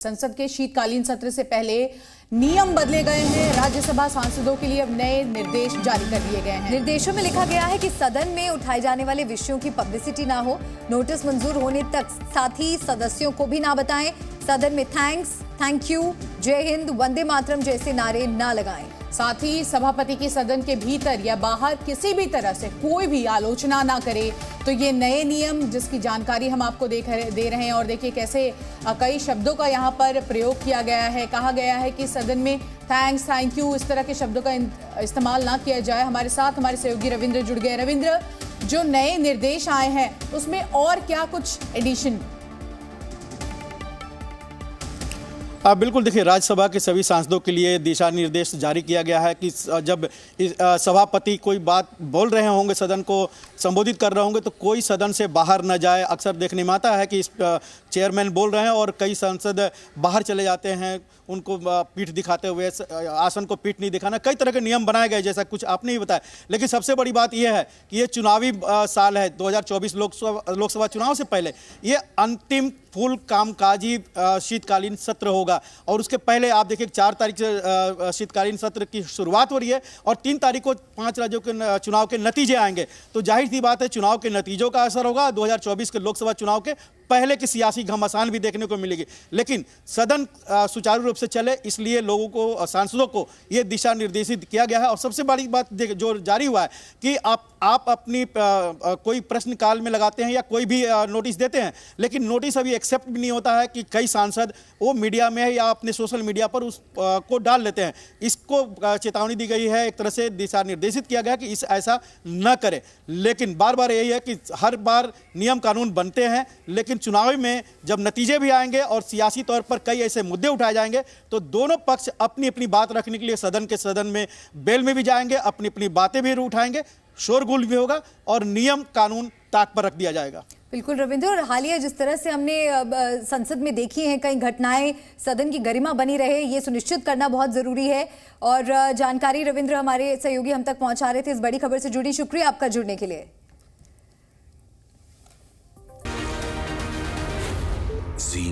संसद के शीतकालीन सत्र से पहले नियम बदले गए हैं। राज्यसभा सांसदों के लिए अब नए निर्देश जारी कर दिए गए हैं। निर्देशों में लिखा गया है कि सदन में उठाए जाने वाले विषयों की पब्लिसिटी ना हो, नोटिस मंजूर होने तक साथ ही सदस्यों को भी ना बताएं, सदन में थैंक्स, थैंक यू, जय हिंद, वंदे मातरम जैसे नारे ना लगाएं। साथ ही सभापति की सदन के भीतर या बाहर किसी भी तरह से कोई भी आलोचना ना करे। तो ये नए नियम जिसकी जानकारी हम आपको दे रहे हैं और देखिए कैसे कई शब्दों का यहाँ पर प्रयोग किया गया है। कहा गया है कि सदन में थैंक्स, थैंक यू इस तरह के शब्दों का इस्तेमाल ना किया जाए। हमारे साथ हमारे सहयोगी रविंद्र जुड़ गए। रविंद्र, जो नए निर्देश आए हैं उसमें और क्या कुछ एडिशन? बिल्कुल, देखिए, राज्यसभा के सभी सांसदों के लिए दिशा निर्देश जारी किया गया है कि जब सभापति कोई बात बोल रहे होंगे, सदन को संबोधित कर रहे होंगे, तो कोई सदन से बाहर न जाए। अक्सर देखने में आता है कि चेयरमैन बोल रहे हैं और कई सांसद बाहर चले जाते हैं, उनको पीठ दिखाते हुए, आसन को पीठ नहीं दिखाना। कई तरह के नियम बनाए गए, जैसा कुछ आपने ही बताया। लेकिन सबसे बड़ी बात यह है कि ये चुनावी साल है, 2024 लोकसभा चुनाव से पहले ये अंतिम फुल कामकाजी शीतकालीन सत्र होगा। और उसके पहले आप देखिए 4 तारीख से शीतकालीन सत्र की शुरुआत हो रही है और 3 तारीख को 5 राज्यों के चुनाव के नतीजे आएंगे। तो जाहिर सी बात है, चुनाव के नतीजों का असर होगा। 2024 के लोकसभा चुनाव के पहले की सियासी घमासान भी देखने को मिलेगी। लेकिन सदन सुचारू रूप से चले, इसलिए लोगों को, सांसदों को ये दिशा निर्देशित किया गया है। और सबसे बड़ी बात जो जारी हुआ है कि आप अपनी कोई प्रश्न काल में लगाते हैं या कोई भी नोटिस देते हैं, लेकिन नोटिस अभी एक्सेप्ट भी नहीं होता है कि कई सांसद वो मीडिया में या अपने सोशल मीडिया पर उस को डाल लेते हैं। इसको चेतावनी दी गई है, एक तरह से दिशा निर्देशित किया गया कि ऐसा न करें। लेकिन बार बार यही है कि हर बार नियम कानून बनते हैं, लेकिन चुनाव में जब नतीजे भी आएंगे और सियासी तौर पर कई ऐसे मुद्दे उठाए जाएंगे, तो दोनों पक्ष अपनी अपनी बात रखने के लिए सदन में बेल में भी जाएंगे, अपनी अपनी बातें भी उठाएंगे, शोरगुल भी होगा और नियम कानून ताक पर रख दिया जाएगा। बिल्कुल रविंद्र, और हालिया जिस तरह से हमने संसद में देखी हैं कई घटनाएं, सदन की गरिमा बनी रहे, ये सुनिश्चित करना बहुत जरूरी है। और जानकारी रविंद्र हमारे सहयोगी हम तक पहुंचा रहे थे इस बड़ी खबर से जुड़ी। शुक्रिया आपका जुड़ने के लिए। Zee